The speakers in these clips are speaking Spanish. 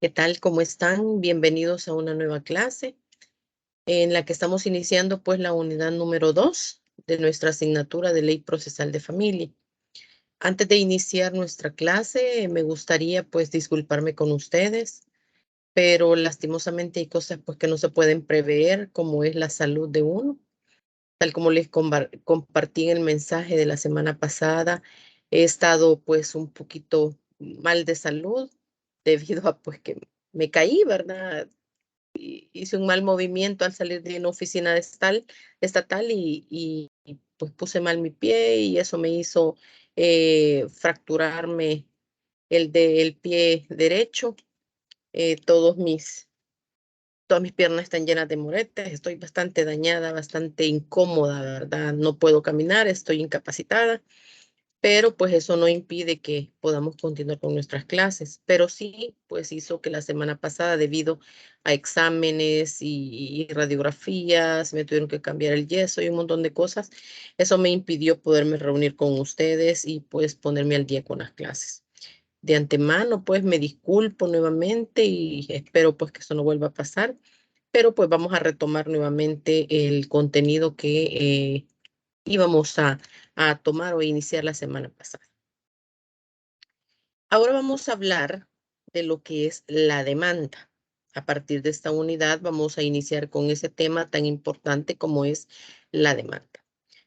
¿Qué tal? ¿Cómo están? Bienvenidos a una nueva clase en la que estamos iniciando pues la unidad número 2 de nuestra asignatura de Ley Procesal de Familia. Antes de iniciar nuestra clase, me gustaría pues disculparme con ustedes, pero lastimosamente hay cosas pues que no se pueden prever, como es la salud de uno. Tal como les compartí en el mensaje de la semana pasada, he estado pues un poquito mal de salud debido a pues que me caí, ¿verdad? Hice un mal movimiento al salir de una oficina estatal y, pues puse mal mi pie y eso me hizo fracturarme el pie derecho. Eh, todos mis, todas mis piernas están llenas de moretes, estoy bastante dañada, bastante incómoda, ¿verdad? No puedo caminar, estoy incapacitada, pero pues eso no impide que podamos continuar con nuestras clases, pero sí, pues hizo que la semana pasada, debido a exámenes y radiografías, me tuvieron que cambiar el yeso y un montón de cosas, eso me impidió poderme reunir con ustedes y pues ponerme al día con las clases. De antemano, pues me disculpo nuevamente y espero pues que eso no vuelva a pasar, pero pues vamos a retomar nuevamente el contenido que íbamos a tomar o iniciar la semana pasada. Ahora vamos a hablar de lo que es la demanda. A partir de esta unidad vamos a iniciar con ese tema tan importante como es la demanda.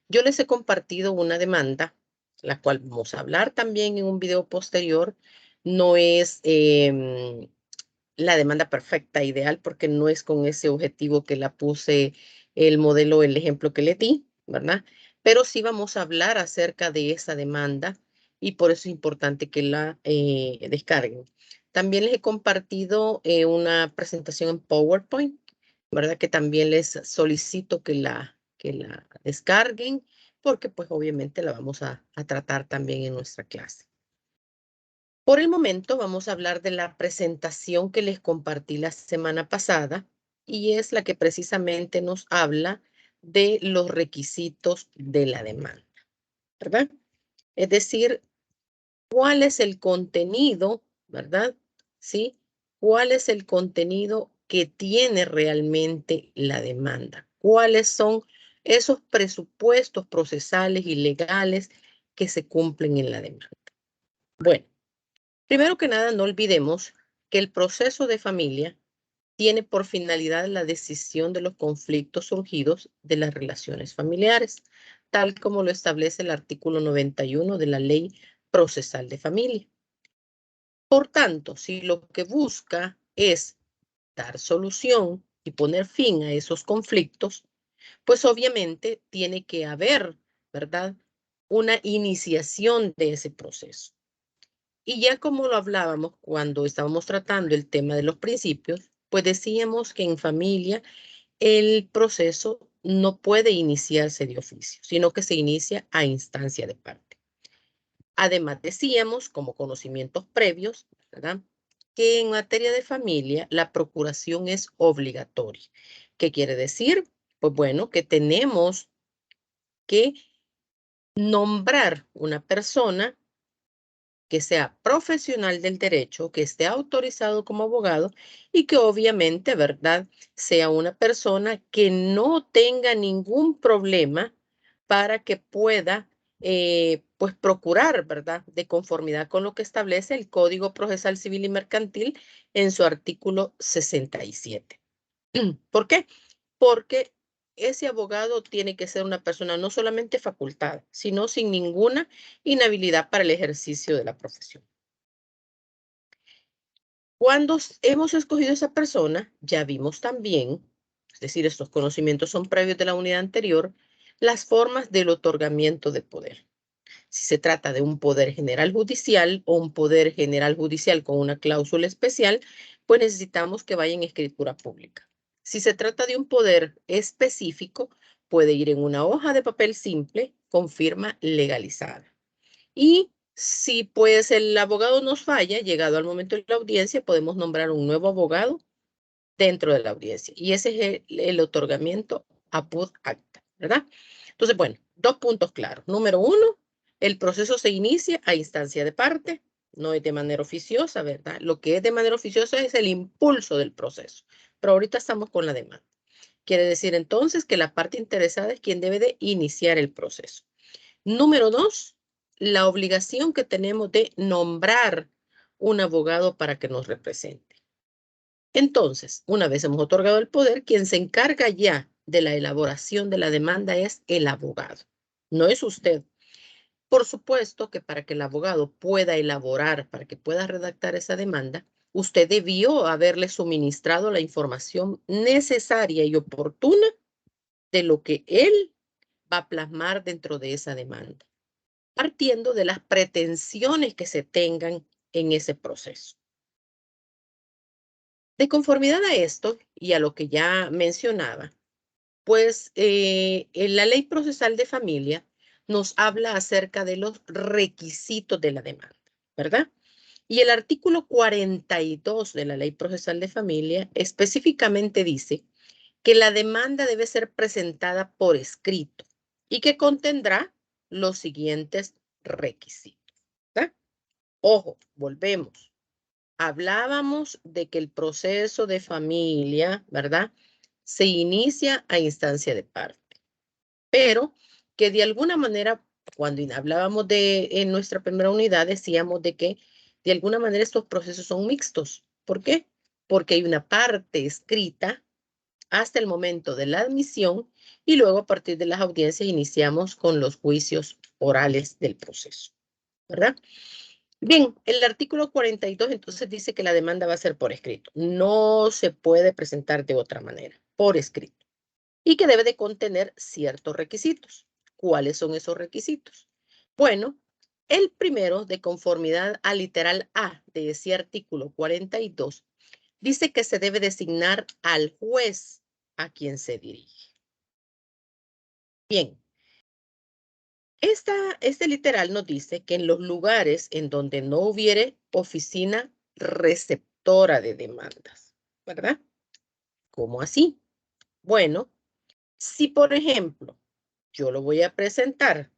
Yo les he compartido una demanda, la cual vamos a hablar también en un video posterior. No es la demanda perfecta, ideal, porque no es con ese objetivo que la puse el modelo, el ejemplo que le di, ¿verdad? Pero sí vamos a hablar acerca de esa demanda y por eso es importante que la descarguen. También les he compartido una presentación en PowerPoint, ¿verdad? Que también les solicito que la descarguen porque pues obviamente la vamos a tratar también en nuestra clase. Por el momento vamos a hablar de la presentación que les compartí la semana pasada y es la que precisamente nos habla de los requisitos de la demanda, ¿verdad? Es decir, cuál es el contenido, ¿verdad? ¿Sí? ¿Cuál es el contenido que tiene realmente la demanda? ¿Cuáles son esos presupuestos procesales y legales que se cumplen en la demanda? Bueno. Primero que nada, no olvidemos que el proceso de familia tiene por finalidad la decisión de los conflictos surgidos de las relaciones familiares, tal como lo establece el artículo 91 de la Ley Procesal de Familia. Por tanto, si lo que busca es dar solución y poner fin a esos conflictos, pues obviamente tiene que haber, ¿verdad?, una iniciación de ese proceso. Y ya como lo hablábamos cuando estábamos tratando el tema de los principios, pues decíamos que en familia el proceso no puede iniciarse de oficio, sino que se inicia a instancia de parte. Además decíamos, como conocimientos previos, ¿verdad?, que en materia de familia la procuración es obligatoria. ¿Qué quiere decir? Pues bueno, que tenemos que nombrar una persona que sea profesional del derecho, que esté autorizado como abogado y que obviamente, ¿verdad?, sea una persona que no tenga ningún problema para que pueda, pues, procurar, ¿verdad?, de conformidad con lo que establece el Código Procesal Civil y Mercantil en su artículo 67. ¿Por qué? Porque ese abogado tiene que ser una persona no solamente facultada, sino sin ninguna inhabilidad para el ejercicio de la profesión. Cuando hemos escogido esa persona, ya vimos también, es decir, estos conocimientos son previos de la unidad anterior, las formas del otorgamiento de poder. Si se trata de un poder general judicial o un poder general judicial con una cláusula especial, pues necesitamos que vaya en escritura pública. Si se trata de un poder específico, puede ir en una hoja de papel simple con firma legalizada. Y si pues el abogado nos falla, llegado al momento de la audiencia, podemos nombrar un nuevo abogado dentro de la audiencia. Y ese es el otorgamiento apud acta, ¿verdad? Entonces, bueno, dos puntos claros. Número uno, el proceso se inicia a instancia de parte, no es de manera oficiosa, ¿verdad? Lo que es de manera oficiosa es el impulso del proceso. Pero ahorita estamos con la demanda. Quiere decir entonces que la parte interesada es quien debe de iniciar el proceso. Número 2, la obligación que tenemos de nombrar un abogado para que nos represente. Entonces, una vez hemos otorgado el poder, quien se encarga ya de la elaboración de la demanda es el abogado, no es usted. Por supuesto que para que el abogado pueda elaborar, para que pueda redactar esa demanda, usted debió haberle suministrado la información necesaria y oportuna de lo que él va a plasmar dentro de esa demanda, partiendo de las pretensiones que se tengan en ese proceso. De conformidad a esto y a lo que ya mencionaba, pues en la Ley Procesal de Familia nos habla acerca de los requisitos de la demanda, ¿verdad? Y el artículo 42 de la Ley Procesal de Familia específicamente dice que la demanda debe ser presentada por escrito y que contendrá los siguientes requisitos, ¿verdad? Ojo, volvemos. Hablábamos de que el proceso de familia, ¿verdad? Se inicia a instancia de parte, pero que de alguna manera, cuando hablábamos en nuestra primera unidad, decíamos de que de alguna manera estos procesos son mixtos. ¿Por qué? Porque hay una parte escrita hasta el momento de la admisión y luego a partir de las audiencias iniciamos con los juicios orales del proceso, ¿verdad? Bien, el artículo 42 entonces dice que la demanda va a ser por escrito. No se puede presentar de otra manera, por escrito. Y que debe de contener ciertos requisitos. ¿Cuáles son esos requisitos? Bueno, el primero, de conformidad al literal A de ese artículo 42, dice que se debe designar al juez a quien se dirige. Bien, este literal nos dice que en los lugares en donde no hubiere oficina receptora de demandas, ¿verdad? ¿Cómo así? Bueno, si por ejemplo yo lo voy a presentar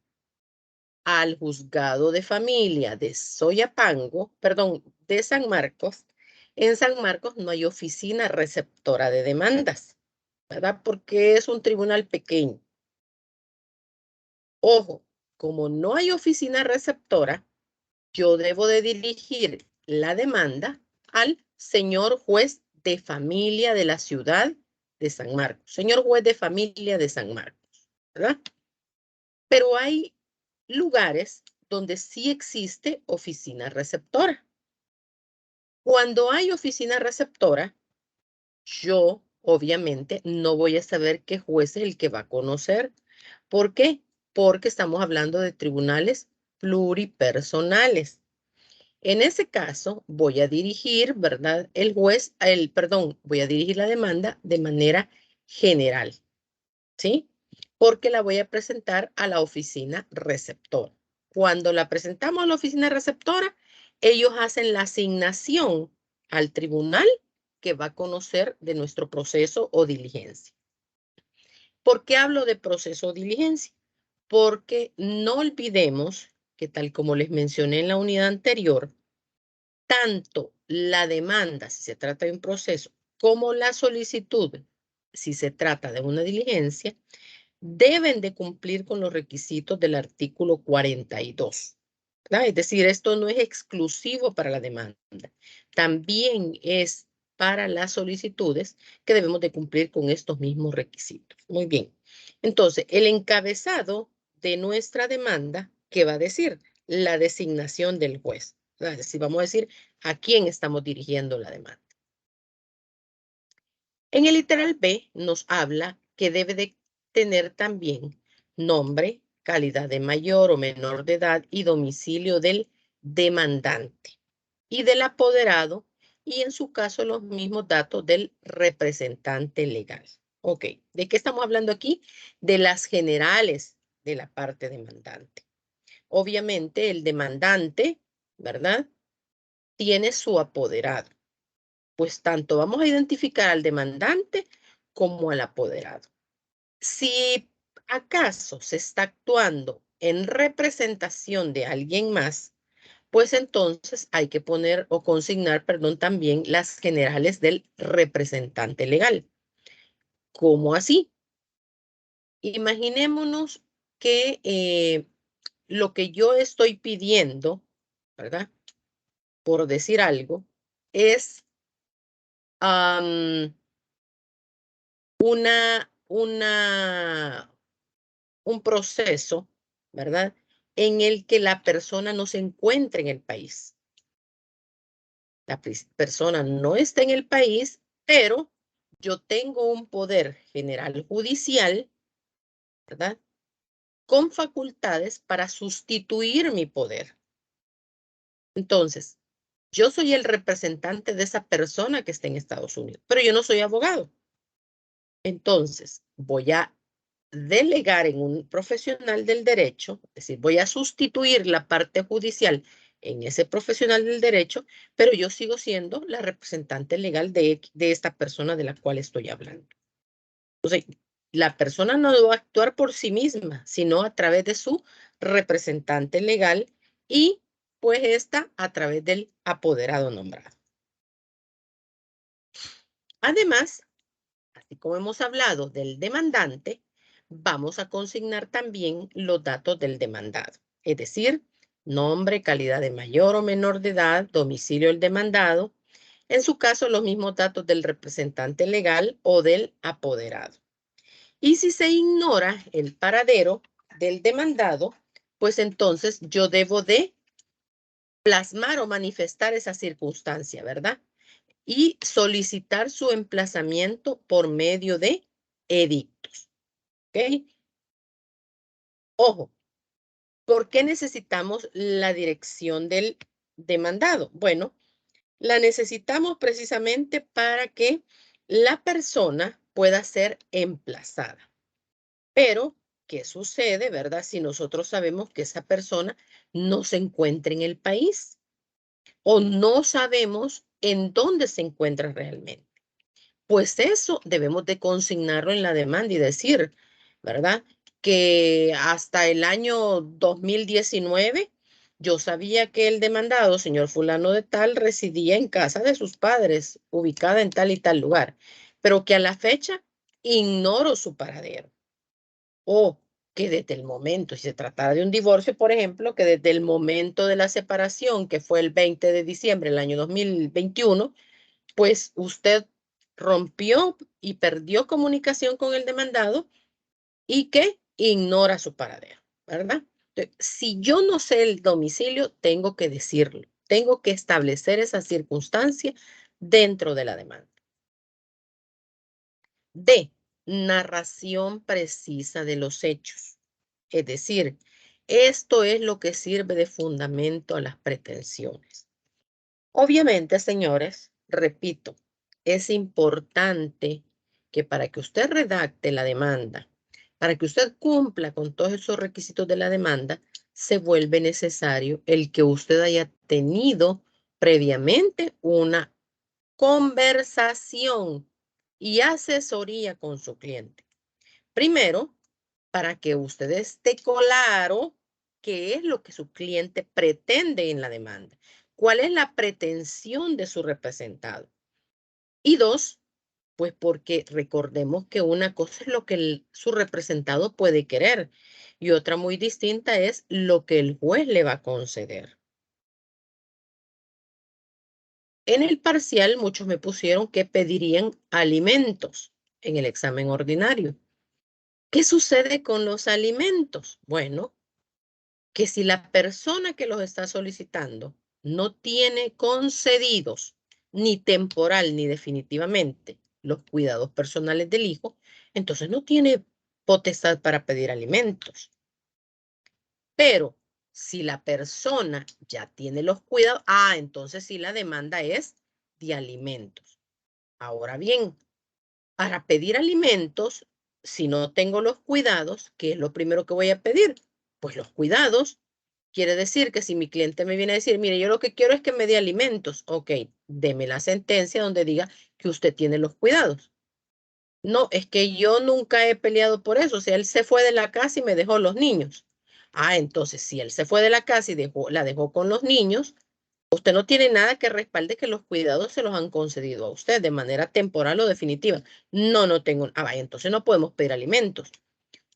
al juzgado de familia de Soyapango, perdón, de San Marcos, en San Marcos no hay oficina receptora de demandas, ¿verdad? Porque es un tribunal pequeño. Ojo, como no hay oficina receptora, yo debo de dirigir la demanda al señor juez de familia de la ciudad de San Marcos, señor juez de familia de San Marcos, ¿verdad? Pero hay lugares donde sí existe oficina receptora. Cuando hay oficina receptora, yo obviamente no voy a saber qué juez es el que va a conocer. ¿Por qué? Porque estamos hablando de tribunales pluripersonales. En ese caso, voy a dirigir, ¿verdad? Voy a dirigir la demanda de manera general, ¿sí? Porque la voy a presentar a la oficina receptora. Cuando la presentamos a la oficina receptora, ellos hacen la asignación al tribunal que va a conocer de nuestro proceso o diligencia. ¿Por qué hablo de proceso o diligencia? Porque no olvidemos que tal como les mencioné en la unidad anterior, tanto la demanda, si se trata de un proceso, como la solicitud, si se trata de una diligencia, deben de cumplir con los requisitos del artículo 42. ¿Verdad? Es decir, esto no es exclusivo para la demanda, también es para las solicitudes que debemos de cumplir con estos mismos requisitos. Muy bien. Entonces, el encabezado de nuestra demanda, ¿qué va a decir? La designación del juez. Es decir, vamos a decir a quién estamos dirigiendo la demanda. En el literal B nos habla que debe de tener también nombre, calidad de mayor o menor de edad y domicilio del demandante y del apoderado y en su caso los mismos datos del representante legal. Ok, ¿de qué estamos hablando aquí? De las generales de la parte demandante. Obviamente el demandante, ¿verdad? Tiene su apoderado. Pues tanto vamos a identificar al demandante como al apoderado. Si acaso se está actuando en representación de alguien más, pues entonces hay que poner o consignar, perdón, también las generales del representante legal. ¿Cómo así? Imaginémonos que lo que yo estoy pidiendo, ¿verdad? Por decir algo, es un proceso, ¿verdad? En el que la persona no se encuentre en el país. La persona no está en el país, pero yo tengo un poder general judicial, ¿verdad? Con facultades para sustituir mi poder. Entonces, yo soy el representante de esa persona que está en Estados Unidos, pero yo no soy abogado. Entonces, voy a delegar en un profesional del derecho, es decir, voy a sustituir la parte judicial en ese profesional del derecho, pero yo sigo siendo la representante legal de esta persona de la cual estoy hablando. Entonces, la persona no va a actuar por sí misma, sino a través de su representante legal y pues esta a través del apoderado nombrado. Además, así como hemos hablado del demandante, vamos a consignar también los datos del demandado, es decir, nombre, calidad de mayor o menor de edad, domicilio del demandado, en su caso los mismos datos del representante legal o del apoderado. Y si se ignora el paradero del demandado, pues entonces yo debo de plasmar o manifestar esa circunstancia, ¿verdad? Y solicitar su emplazamiento por medio de edictos. ¿Ok? Ojo, ¿por qué necesitamos la dirección del demandado? Bueno, la necesitamos precisamente para que la persona pueda ser emplazada. Pero, ¿qué sucede, verdad? Si nosotros sabemos que esa persona no se encuentra en el país o no sabemos en dónde se encuentra realmente. Pues eso debemos de consignarlo en la demanda y decir, ¿verdad? Que hasta el año 2019 yo sabía que el demandado, señor fulano de tal, residía en casa de sus padres, ubicada en tal y tal lugar, pero que a la fecha ignoro su paradero. O que desde el momento, si se tratara de un divorcio, por ejemplo, que desde el momento de la separación, que fue el 20 de diciembre del año 2021, pues usted rompió y perdió comunicación con el demandado y que ignora su paradero, ¿verdad? Entonces, si yo no sé el domicilio, tengo que decirlo, tengo que establecer esa circunstancia dentro de la demanda. D, narración precisa de los hechos. Es decir, esto es lo que sirve de fundamento a las pretensiones. Obviamente, señores, repito, es importante que para que usted redacte la demanda, para que usted cumpla con todos esos requisitos de la demanda, se vuelve necesario el que usted haya tenido previamente una conversación y asesoría con su cliente. Primero, para que usted esté claro qué es lo que su cliente pretende en la demanda, cuál es la pretensión de su representado. Y dos, pues porque recordemos que una cosa es lo que su representado puede querer y otra muy distinta es lo que el juez le va a conceder. En el parcial, muchos me pusieron que pedirían alimentos en el examen ordinario. ¿Qué sucede con los alimentos? Bueno, que si la persona que los está solicitando no tiene concedidos ni temporal ni definitivamente los cuidados personales del hijo, entonces no tiene potestad para pedir alimentos. Pero si la persona ya tiene los cuidados, entonces sí la demanda es de alimentos. Ahora bien, para pedir alimentos, si no tengo los cuidados, ¿qué es lo primero que voy a pedir? Pues los cuidados. Quiere decir que si mi cliente me viene a decir, mire, yo lo que quiero es que me dé alimentos, ok, deme la sentencia donde diga que usted tiene los cuidados. No, es que yo nunca he peleado por eso, o sea, él se fue de la casa y me dejó los niños. Ah, entonces, si él se fue de la casa y la dejó con los niños, usted no tiene nada que respalde que los cuidados se los han concedido a usted de manera temporal o definitiva. No, no tengo. Ah, vaya, entonces no podemos pedir alimentos.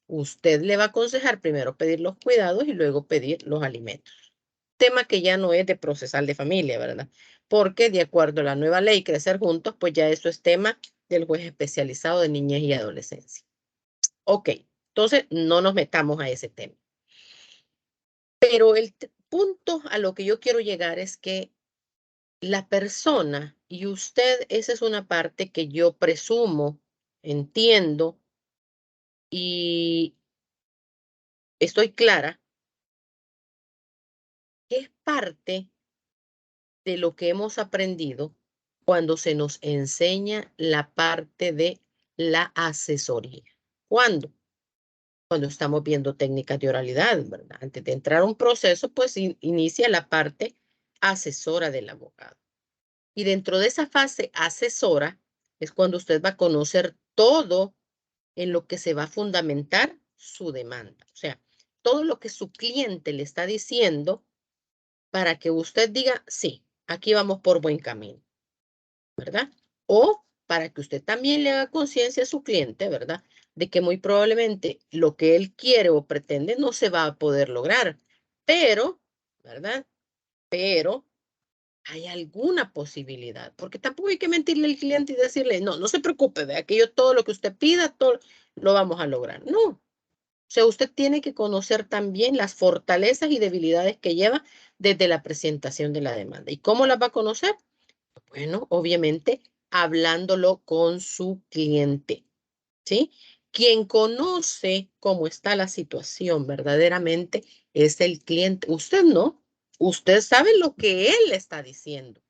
Usted le va a aconsejar primero pedir los cuidados y luego pedir los alimentos. Tema que ya no es de procesal de familia, ¿verdad? Porque de acuerdo a la nueva ley Crecer Juntos, pues ya eso es tema del juez especializado de niñez y adolescencia. Ok, entonces no nos metamos a ese tema. Pero el punto a lo que yo quiero llegar es que la persona y usted, esa es una parte que yo presumo, entiendo y estoy clara, que es parte de lo que hemos aprendido cuando se nos enseña la parte de la asesoría. ¿Cuándo? Cuando estamos viendo técnicas de oralidad, ¿verdad? Antes de entrar a un proceso, pues inicia la parte asesora del abogado. Y dentro de esa fase asesora es cuando usted va a conocer todo en lo que se va a fundamentar su demanda. O sea, todo lo que su cliente le está diciendo para que usted diga, sí, aquí vamos por buen camino, ¿verdad? O para que usted también le haga conciencia a su cliente, ¿verdad? De que muy probablemente lo que él quiere o pretende no se va a poder lograr, pero, ¿verdad? Pero hay alguna posibilidad, porque tampoco hay que mentirle al cliente y decirle, no, no se preocupe, vea que yo todo lo que usted pida, todo lo vamos a lograr. No, o sea, usted tiene que conocer también las fortalezas y debilidades que lleva desde la presentación de la demanda. ¿Y cómo las va a conocer? Bueno, obviamente hablándolo con su cliente, ¿sí? Quien conoce cómo está la situación verdaderamente es el cliente. Usted no, usted sabe lo que él le está diciendo,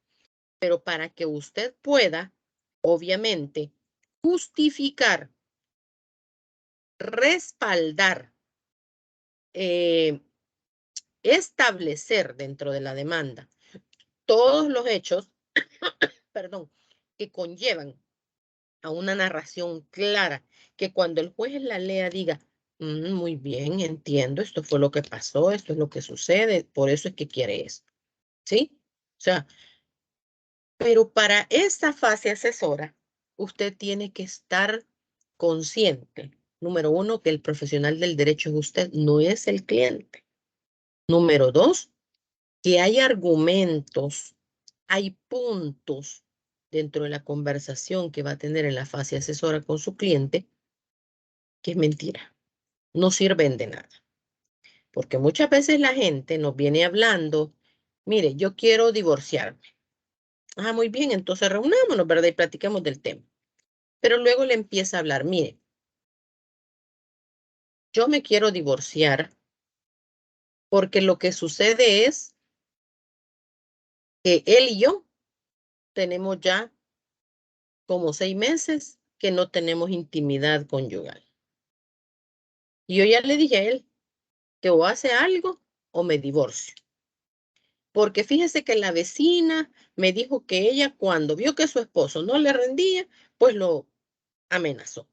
pero para que usted pueda, obviamente, justificar, respaldar, eh, establecer dentro de la demanda todos los hechos, perdón, que conllevan a una narración clara, que cuando el juez la lea diga, muy bien, entiendo, esto fue lo que pasó, esto es lo que sucede, por eso es que quiere eso, ¿sí? O sea, pero para esta fase asesora, usted tiene que estar consciente, número uno, que el profesional del derecho es usted, no es el cliente. Número dos, que hay argumentos, hay puntos dentro de la conversación que va a tener en la fase asesora con su cliente, que es mentira, no sirven de nada. Porque muchas veces la gente nos viene hablando, mire, yo quiero divorciarme. Ah, muy bien, entonces reunámonos, ¿verdad? Y platiquemos del tema. Pero luego le empieza a hablar, mire, yo me quiero divorciar porque lo que sucede es que él y yo tenemos ya como 6 meses que no tenemos intimidad conyugal. Y yo ya le dije a él que o hace algo o me divorcio. Porque fíjese que la vecina me dijo que ella cuando vio que su esposo no le rendía, pues lo amenazó.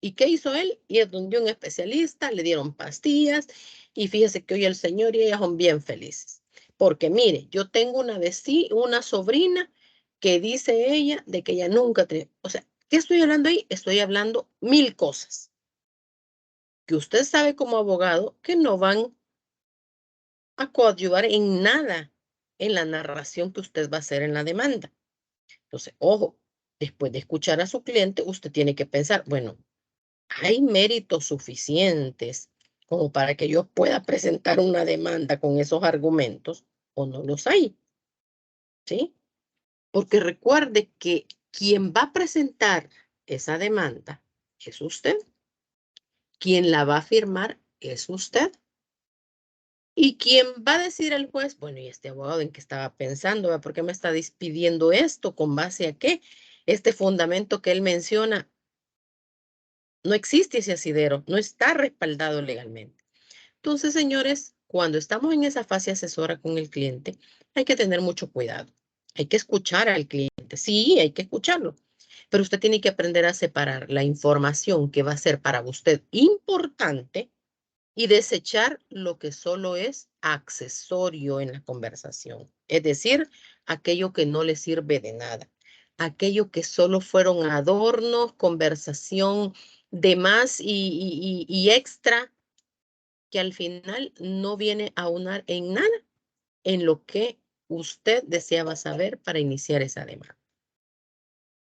¿Y qué hizo él? Y es donde un especialista, le dieron pastillas y fíjese que hoy el señor y ella son bien felices. Porque mire, yo tengo una sobrina que dice ella de que ella nunca, o sea, ¿qué estoy hablando ahí? Estoy hablando 1000 cosas que usted sabe como abogado que no van a coadyuvar en nada en la narración que usted va a hacer en la demanda. Entonces, ojo, después de escuchar a su cliente, usted tiene que pensar, bueno, ¿hay méritos suficientes como para que yo pueda presentar una demanda con esos argumentos o no los hay? ¿Sí? Porque recuerde que quien va a presentar esa demanda es usted. Quien la va a firmar es usted. Y quien va a decir al juez, bueno, ¿y este abogado en qué estaba pensando? ¿Por qué me está despidiendo esto? ¿Con base a qué? Este fundamento que él menciona no existe ese asidero, no está respaldado legalmente. Entonces, señores, cuando estamos en esa fase asesora con el cliente, hay que tener mucho cuidado. Hay que escuchar al cliente. Sí, hay que escucharlo. Pero usted tiene que aprender a separar la información que va a ser para usted importante y desechar lo que solo es accesorio en la conversación. Es decir, aquello que no le sirve de nada. Aquello que solo fueron adornos, conversación de más y extra, que al final no viene a unar en nada en lo que usted deseaba saber para iniciar esa demanda.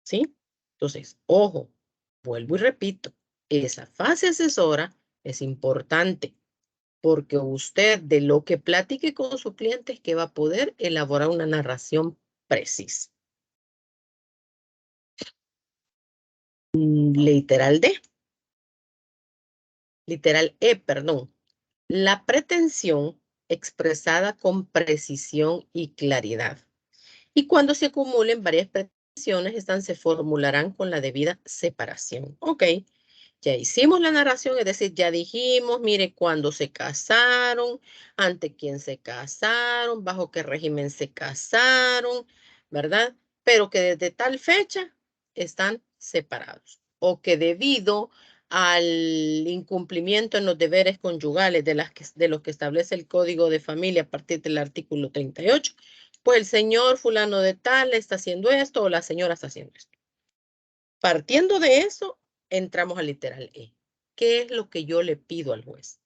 ¿Sí? Entonces, ojo, vuelvo y repito, esa fase asesora es importante porque usted de lo que platique con su cliente es que va a poder elaborar una narración precisa. Literal D. Literal E, perdón. La pretensión expresada con precisión y claridad. Y cuando se acumulen varias pretensiones, estas se formularán con la debida separación. Ok, ya hicimos la narración, es decir, ya dijimos, mire, cuándo se casaron, ante quién se casaron, bajo qué régimen se casaron, ¿verdad? Pero que desde tal fecha están separados o que debido al incumplimiento en los deberes conyugales de los que establece el Código de Familia a partir del artículo 38, pues el señor fulano de tal está haciendo esto o la señora está haciendo esto. Partiendo de eso, entramos al literal E. ¿Qué es lo que yo le pido al juez?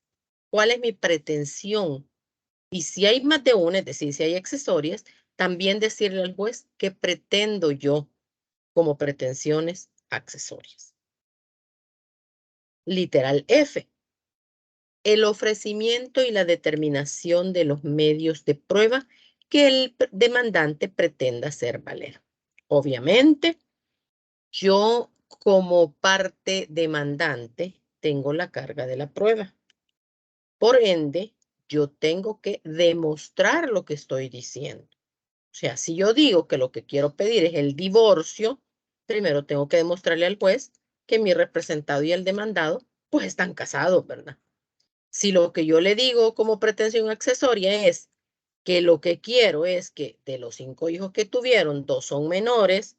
¿Cuál es mi pretensión? Y si hay más de una, es decir, si hay accesorias, también decirle al juez qué pretendo yo como pretensiones accesorias. Literal F. El ofrecimiento y la determinación de los medios de prueba que el demandante pretenda hacer valer. Obviamente, yo como parte demandante tengo la carga de la prueba. Por ende, yo tengo que demostrar lo que estoy diciendo. O sea, si yo digo que lo que quiero pedir es el divorcio, primero tengo que demostrarle al juez que mi representado y el demandado pues están casados, ¿verdad? Si lo que yo le digo como pretensión accesoria es que lo que quiero es que de los 5 hijos que tuvieron, 2 son menores,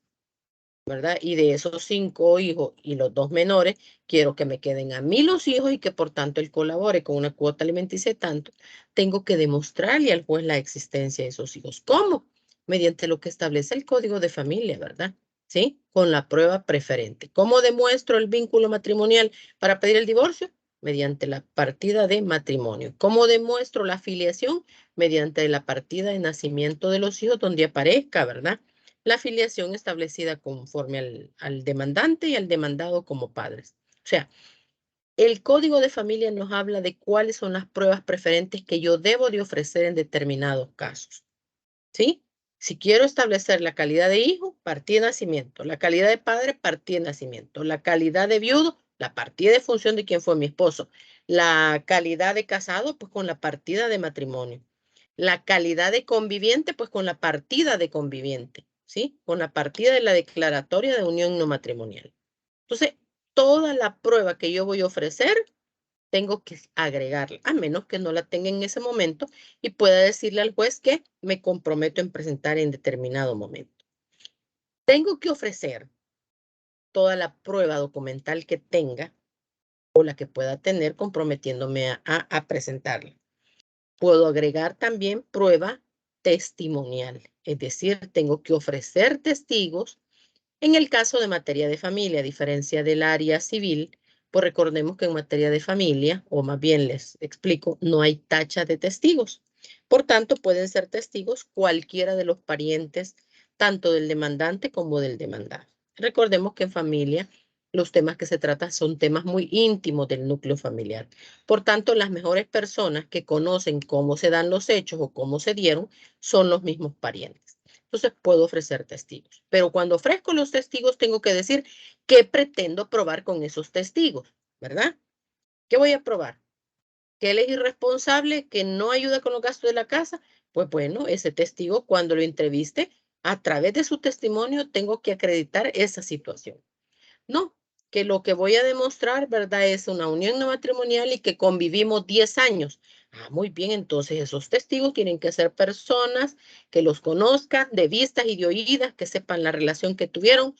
¿verdad? Y de esos 5 hijos y los 2 menores, quiero que me queden a mí los hijos y que por tanto él colabore con una cuota alimenticia tanto, tengo que demostrarle al juez la existencia de esos hijos. ¿Cómo? Mediante lo que establece el Código de Familia, ¿verdad? ¿Sí? Con la prueba preferente. ¿Cómo demuestro el vínculo matrimonial para pedir el divorcio? Mediante la partida de matrimonio. ¿Cómo demuestro la afiliación? Mediante la partida de nacimiento de los hijos donde aparezca, ¿verdad? La afiliación establecida conforme al demandante y al demandado como padres. O sea, el Código de Familia nos habla de cuáles son las pruebas preferentes que yo debo de ofrecer en determinados casos. ¿Sí? Si quiero establecer la calidad de hijo, partida de nacimiento. La calidad de padre, partida de nacimiento. La calidad de viudo, la partida de función de quién fue mi esposo. La calidad de casado, pues con la partida de matrimonio. La calidad de conviviente, pues con la partida de conviviente, ¿sí? Con la partida de la declaratoria de unión no matrimonial. Entonces, toda la prueba que yo voy a ofrecer, tengo que agregarla, a menos que no la tenga en ese momento y pueda decirle al juez que me comprometo en presentar en determinado momento. Tengo que ofrecer toda la prueba documental que tenga o la que pueda tener comprometiéndome a presentarla. Puedo agregar también prueba testimonial, es decir, tengo que ofrecer testigos. En el caso de materia de familia, a diferencia del área civil, pues recordemos que en materia de familia, o más bien les explico, no hay tacha de testigos. Por tanto, pueden ser testigos cualquiera de los parientes, tanto del demandante como del demandado. Recordemos que en familia los temas que se tratan son temas muy íntimos del núcleo familiar. Por tanto, las mejores personas que conocen cómo se dan los hechos o cómo se dieron son los mismos parientes. Entonces puedo ofrecer testigos. Pero cuando ofrezco los testigos, tengo que decir qué pretendo probar con esos testigos, ¿verdad? ¿Qué voy a probar? ¿Que él es irresponsable, que no ayuda con los gastos de la casa? Pues bueno, ese testigo, cuando lo entreviste, a través de su testimonio, tengo que acreditar esa situación. No, que lo que voy a demostrar, ¿verdad? Es una unión no matrimonial y que convivimos 10 años. Ah, muy bien, entonces esos testigos tienen que ser personas que los conozcan de vistas y de oídas, que sepan la relación que tuvieron,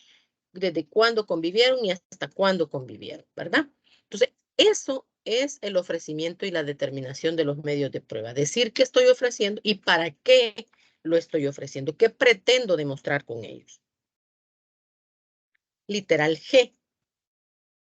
desde cuándo convivieron y hasta cuándo convivieron, ¿verdad? Entonces, eso es el ofrecimiento y la determinación de los medios de prueba. Decir qué estoy ofreciendo y para qué lo estoy ofreciendo, qué pretendo demostrar con ellos. Literal G.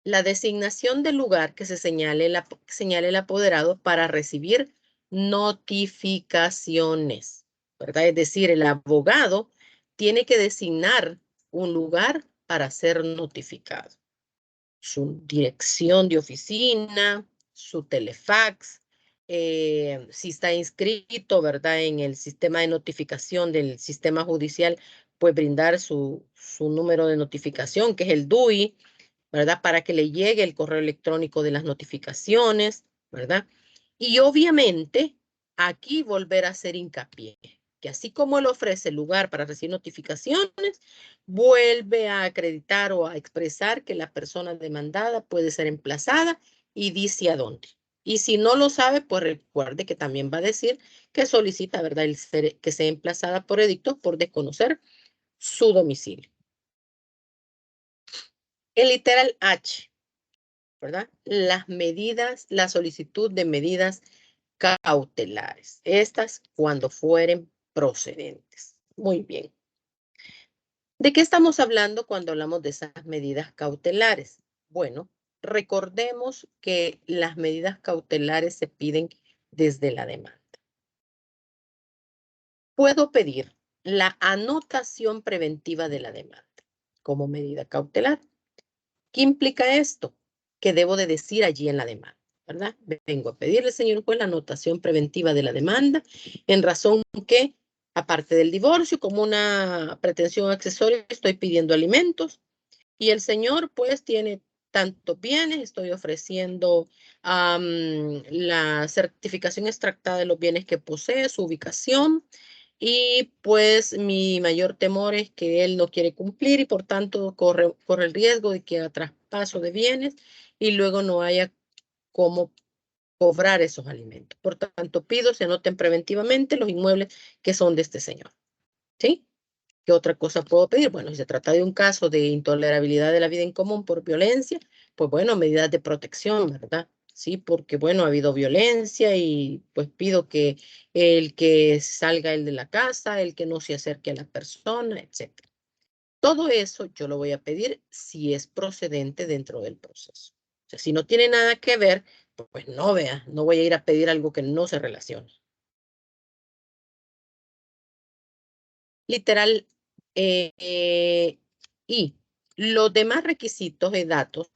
La designación del lugar que se señale el apoderado para recibir notificaciones, ¿verdad? Es decir, el abogado tiene que designar un lugar para ser notificado. Su dirección de oficina, su telefax, si está inscrito, ¿verdad? En el sistema de notificación del sistema judicial, pues brindar su número de notificación, que es el DUI, ¿verdad? Para que le llegue el correo electrónico de las notificaciones, ¿verdad? Y obviamente, aquí volver a hacer hincapié, que así como él ofrece lugar para recibir notificaciones, vuelve a acreditar o a expresar que la persona demandada puede ser emplazada y dice a dónde. Y si no lo sabe, pues recuerde que también va a decir que solicita, ¿verdad?, que sea emplazada por edicto por desconocer su domicilio. El literal H, ¿verdad? Las medidas, la solicitud de medidas cautelares. Estas cuando fueren procedentes. Muy bien. ¿De qué estamos hablando cuando hablamos de esas medidas cautelares? Bueno, recordemos que las medidas cautelares se piden desde la demanda. Puedo pedir la anotación preventiva de la demanda como medida cautelar. ¿Qué implica esto? Que debo de decir allí en la demanda, ¿verdad? Vengo a pedirle, señor juez, la anotación preventiva de la demanda en razón que, aparte del divorcio, como una pretensión accesoria, estoy pidiendo alimentos y el señor, pues, tiene tantos bienes, estoy ofreciendo la certificación extractada de los bienes que posee, su ubicación, y pues mi mayor temor es que él no quiere cumplir y por tanto corre el riesgo de que haga traspaso de bienes y luego no haya cómo cobrar esos alimentos. Por tanto, pido se anoten preventivamente los inmuebles que son de este señor. ¿Sí? ¿Qué otra cosa puedo pedir? Bueno, si se trata de un caso de intolerabilidad de la vida en común por violencia, pues bueno, medidas de protección, ¿verdad? Sí, porque bueno, ha habido violencia y pues pido que el que salga el de la casa, el que no se acerque a la persona, etc. Todo eso yo lo voy a pedir si es procedente dentro del proceso. O sea, si no tiene nada que ver, pues no vea, no voy a ir a pedir algo que no se relaciona. Literal, y los demás requisitos y datos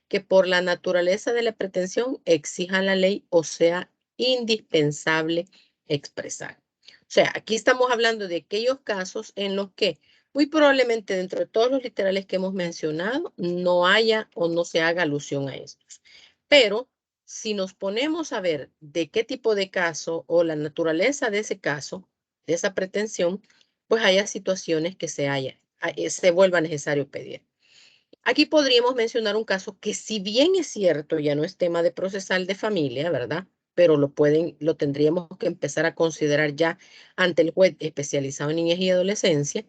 que por la naturaleza de la pretensión exija la ley o sea indispensable expresar. O sea, aquí estamos hablando de aquellos casos en los que muy probablemente dentro de todos los literales que hemos mencionado no haya o no se haga alusión a estos. Pero si nos ponemos a ver de qué tipo de caso o la naturaleza de ese caso, de esa pretensión, pues haya situaciones que se vuelva necesario pedir. Aquí podríamos mencionar un caso que si bien es cierto, ya no es tema de procesal de familia, ¿verdad? Pero lo tendríamos que empezar a considerar ya ante el juez especializado en niñez y adolescencia,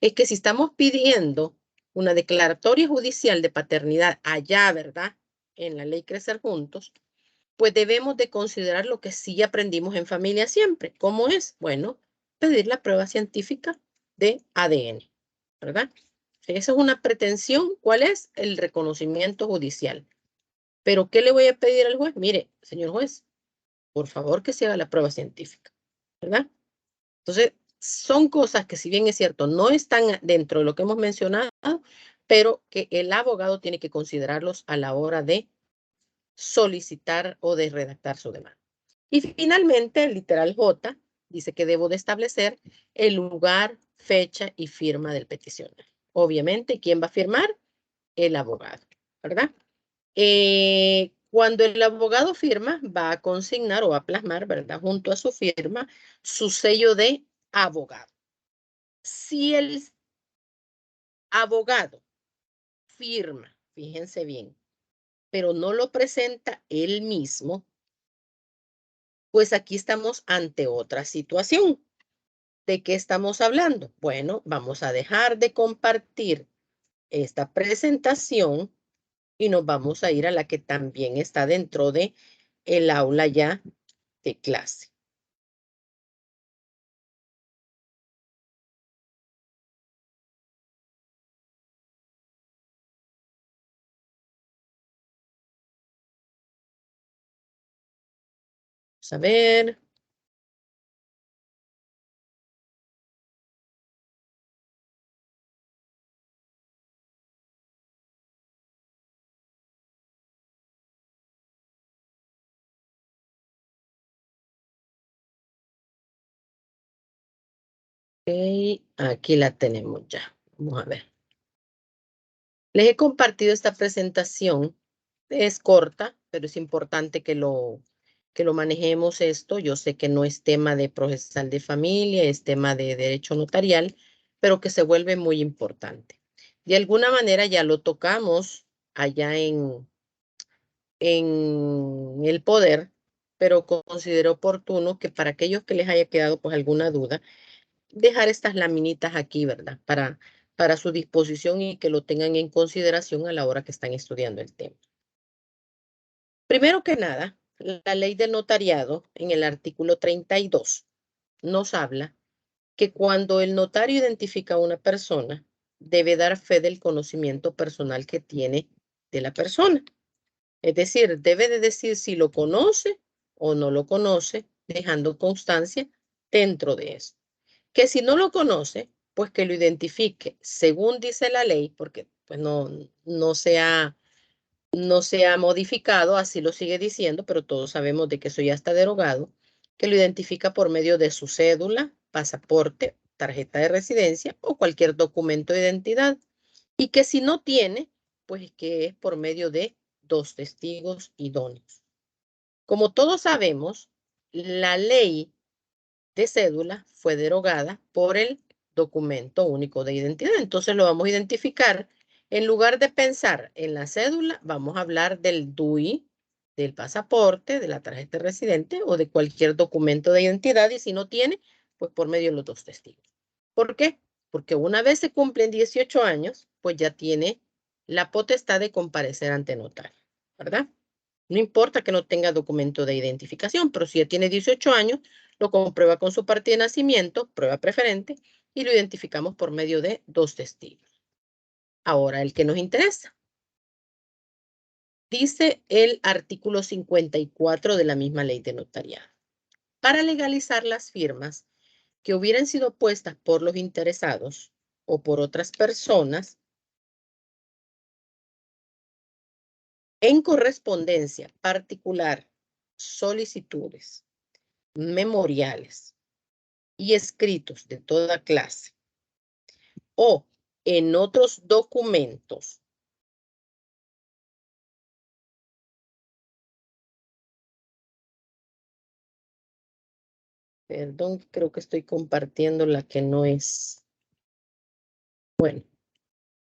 es que si estamos pidiendo una declaratoria judicial de paternidad allá, ¿verdad? En la ley Crecer Juntos, pues debemos de considerar lo que sí aprendimos en familia siempre. ¿Cómo es? Bueno, pedir la prueba científica de ADN, ¿verdad? Esa es una pretensión. ¿Cuál es? El reconocimiento judicial. ¿Pero qué le voy a pedir al juez? Mire, señor juez, por favor que se haga la prueba científica, ¿verdad? Entonces, son cosas que si bien es cierto, no están dentro de lo que hemos mencionado, pero que el abogado tiene que considerarlos a la hora de solicitar o de redactar su demanda. Y finalmente, el literal J dice que debo de establecer el lugar, fecha y firma del peticionario. Obviamente, ¿quién va a firmar? El abogado, ¿verdad? Cuando el abogado firma, va a consignar o a plasmar, ¿verdad? Junto a su firma, su sello de abogado. Si el abogado firma, fíjense bien, pero no lo presenta él mismo, pues aquí estamos ante otra situación. ¿De qué estamos hablando? Bueno, vamos a dejar de compartir esta presentación y nos vamos a ir a la que también está dentro de el aula ya de clase. Vamos a ver. Ok, aquí la tenemos ya. Vamos a ver. Les he compartido esta presentación. Es corta, pero es importante que lo manejemos esto. Yo sé que no es tema de procesal de familia, es tema de derecho notarial, pero que se vuelve muy importante. De alguna manera ya lo tocamos allá en el poder, pero considero oportuno que para aquellos que les haya quedado pues alguna duda, dejar estas laminitas aquí, ¿verdad? Para su disposición y que lo tengan en consideración a la hora que están estudiando el tema. Primero que nada, la ley del notariado en el artículo 32 nos habla que cuando el notario identifica a una persona, debe dar fe del conocimiento personal que tiene de la persona. Es decir, debe de decir si lo conoce o no lo conoce, dejando constancia dentro de eso. Que si no lo conoce, pues que lo identifique según dice la ley, porque pues no se ha modificado, así lo sigue diciendo, pero todos sabemos de que eso ya está derogado, que lo identifica por medio de su cédula, pasaporte, tarjeta de residencia o cualquier documento de identidad. Y que si no tiene, pues que es por medio de 2 testigos idóneos. Como todos sabemos, la ley de cédula fue derogada por el documento único de identidad. Entonces lo vamos a identificar. En lugar de pensar en la cédula, vamos a hablar del DUI, del pasaporte, de la tarjeta de residente o de cualquier documento de identidad. Y si no tiene, pues por medio de los 2 testigos. ¿Por qué? Porque una vez se cumplen 18 años, pues ya tiene la potestad de comparecer ante notario, ¿verdad? No importa que no tenga documento de identificación, pero si ya tiene 18 años, lo comprueba con su partida de nacimiento, prueba preferente, y lo identificamos por medio de 2 testigos. Ahora, el que nos interesa. Dice el artículo 54 de la misma ley de notariado. Para legalizar las firmas que hubieran sido puestas por los interesados o por otras personas en correspondencia particular, solicitudes, memoriales y escritos de toda clase o en otros documentos. Perdón, creo que estoy compartiendo la que no es. Bueno,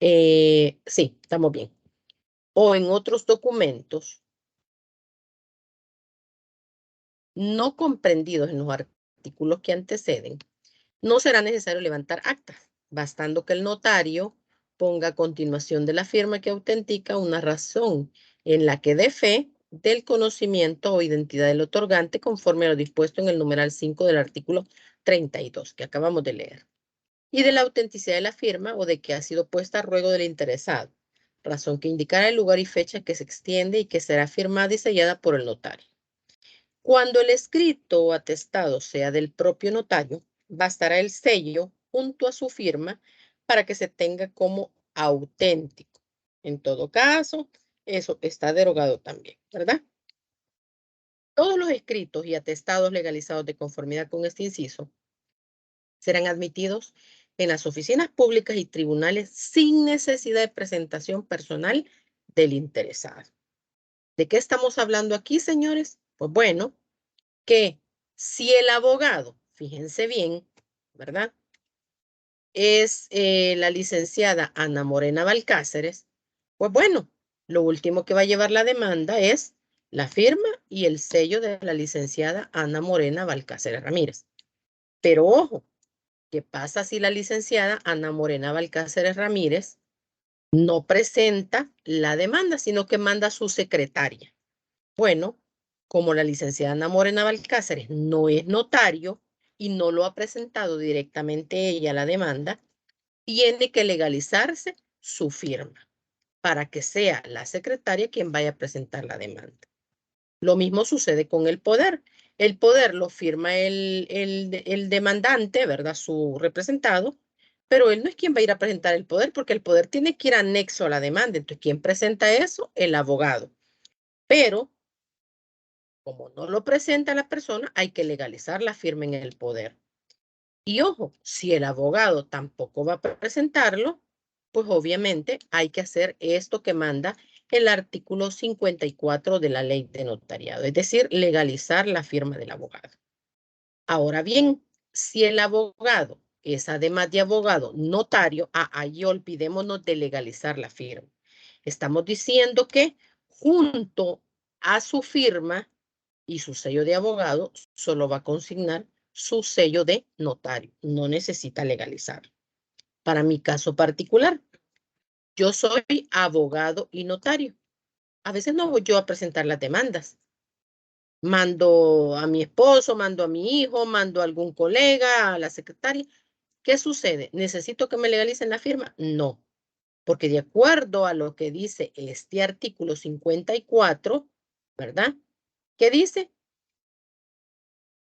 sí, estamos bien. O en otros documentos no comprendidos en los artículos que anteceden, no será necesario levantar actas, bastando que el notario ponga a continuación de la firma que autentica una razón en la que dé fe del conocimiento o identidad del otorgante conforme a lo dispuesto en el numeral 5 del artículo 32 que acabamos de leer, y de la autenticidad de la firma o de que ha sido puesta a ruego del interesado, razón que indicará el lugar y fecha que se extiende y que será firmada y sellada por el notario. Cuando el escrito o atestado sea del propio notario, bastará el sello junto a su firma para que se tenga como auténtico. En todo caso, eso está derogado también, ¿verdad? Todos los escritos y atestados legalizados de conformidad con este inciso serán admitidos en las oficinas públicas y tribunales sin necesidad de presentación personal del interesado. ¿De qué estamos hablando aquí, señores? Pues bueno, que si el abogado, fíjense bien, ¿verdad? Es la licenciada Ana Morena Balcáceres, pues bueno, lo último que va a llevar la demanda es la firma y el sello de la licenciada Ana Morena Balcáceres Ramírez. Pero ojo, ¿qué pasa si la licenciada Ana Morena Balcáceres Ramírez no presenta la demanda, sino que manda a su secretaria. Bueno, como la licenciada Ana Morena Balcáceres no es notario y no lo ha presentado directamente ella la demanda, tiene que legalizarse su firma para que sea la secretaria quien vaya a presentar la demanda. Lo mismo sucede con el poder. El poder lo firma el demandante, ¿verdad? Su representado, pero él no es quien va a ir a presentar el poder porque el poder tiene que ir anexo a la demanda. Entonces, ¿quién presenta eso? El abogado. Pero, como no lo presenta la persona, hay que legalizar la firma en el poder. Y ojo, si el abogado tampoco va a presentarlo, pues obviamente hay que hacer esto que manda el artículo 54 de la ley de notariado, es decir, legalizar la firma del abogado. Ahora bien, si el abogado es además de abogado notario, ahí olvidémonos de legalizar la firma. Estamos diciendo que junto a su firma y su sello de abogado, solo va a consignar su sello de notario. No necesita legalizar. Para mi caso particular, yo soy abogado y notario. A veces no voy yo a presentar las demandas. Mando a mi esposo, mando a mi hijo, mando a algún colega, a la secretaria. ¿Qué sucede? ¿Necesito que me legalicen la firma? No, porque de acuerdo a lo que dice este artículo 54, ¿verdad? ¿Qué dice?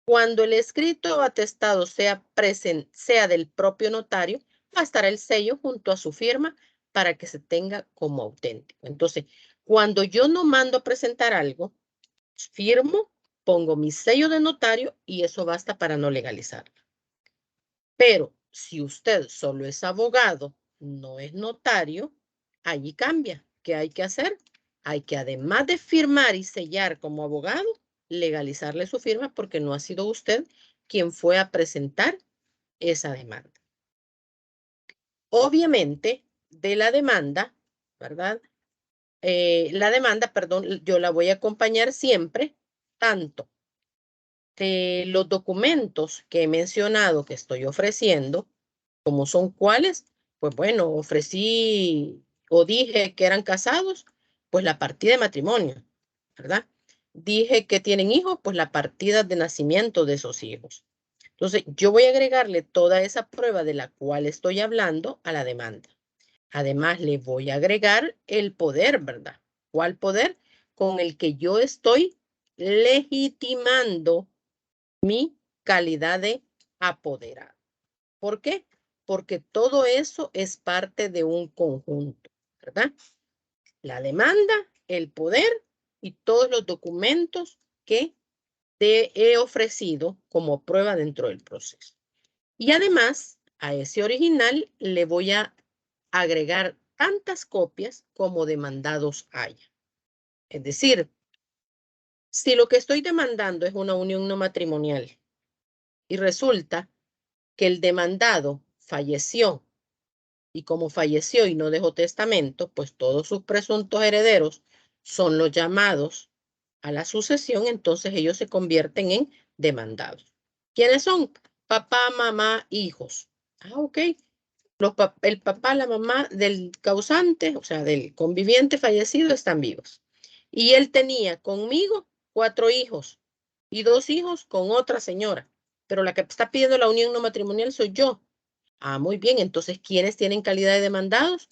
Cuando el escrito o atestado sea del propio notario, va a estar el sello junto a su firma para que se tenga como auténtico. Entonces, cuando yo no mando a presentar algo, firmo, pongo mi sello de notario y eso basta para no legalizarlo. Pero si usted solo es abogado, no es notario, allí cambia. ¿Qué hay que hacer? Hay que, además de firmar y sellar como abogado, legalizarle su firma porque no ha sido usted quien fue a presentar esa demanda. Obviamente, de la demanda, ¿verdad? La demanda, perdón, yo la voy a acompañar siempre tanto de los documentos que he mencionado que estoy ofreciendo, como son cuáles, pues bueno, ofrecí o dije que eran casados, pues la partida de matrimonio, ¿verdad? Dije que tienen hijos, pues la partida de nacimiento de esos hijos. Entonces, yo voy a agregarle toda esa prueba de la cual estoy hablando a la demanda. Además, le voy a agregar el poder, ¿verdad? ¿Cuál poder? Con el que yo estoy legitimando mi calidad de apoderado. ¿Por qué? Porque todo eso es parte de un conjunto, ¿verdad? La demanda, el poder y todos los documentos que te he ofrecido como prueba dentro del proceso. Y además, a ese original le voy a agregar tantas copias como demandados haya. Es decir, si lo que estoy demandando es una unión no matrimonial y resulta que el demandado falleció y como falleció y no dejó testamento, pues todos sus presuntos herederos son los llamados a la sucesión, entonces ellos se convierten en demandados. ¿Quiénes son? Papá, mamá, hijos. Ok. El papá, la mamá del causante, o sea, del conviviente fallecido, están vivos. Y él tenía conmigo 4 hijos y 2 hijos con otra señora, pero la que está pidiendo la unión no matrimonial soy yo. Muy bien. Entonces, ¿quiénes tienen calidad de demandados?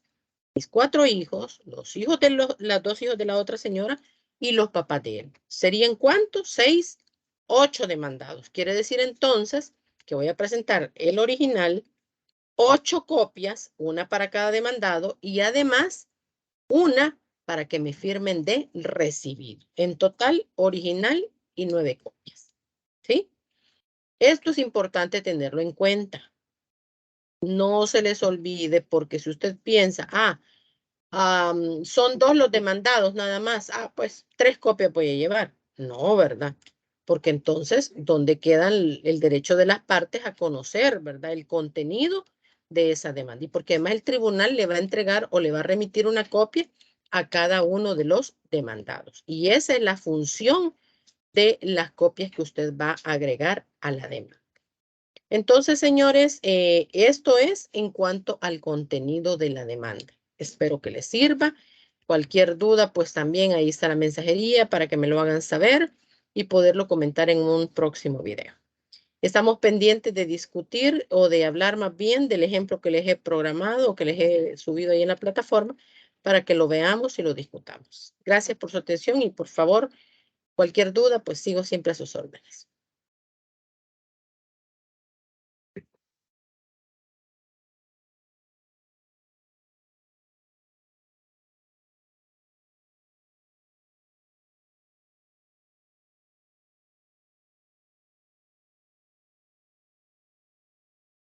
Mis 4 hijos, los hijos de los 2 hijos de la otra señora y los papás de él. ¿Serían cuántos? 6, 8 demandados. Quiere decir entonces que voy a presentar el original, 8 copias, una para cada demandado y además una para que me firmen de recibir. En total, original y 9 copias. ¿Sí? Esto es importante tenerlo en cuenta. No se les olvide porque si usted piensa, son 2 los demandados nada más, pues 3 copias voy a llevar. No, ¿verdad? Porque entonces, ¿dónde queda el derecho de las partes a conocer, ¿verdad? El contenido de esa demanda. Y porque además el tribunal le va a entregar o le va a remitir una copia a cada uno de los demandados. Y esa es la función de las copias que usted va a agregar a la demanda. Entonces, señores, esto es en cuanto al contenido de la demanda. Espero que les sirva. Cualquier duda, pues también ahí está la mensajería para que me lo hagan saber y poderlo comentar en un próximo video. Estamos pendientes de discutir o de hablar más bien del ejemplo que les he programado o que les he subido ahí en la plataforma para que lo veamos y lo discutamos. Gracias por su atención y por favor, cualquier duda, pues sigo siempre a sus órdenes.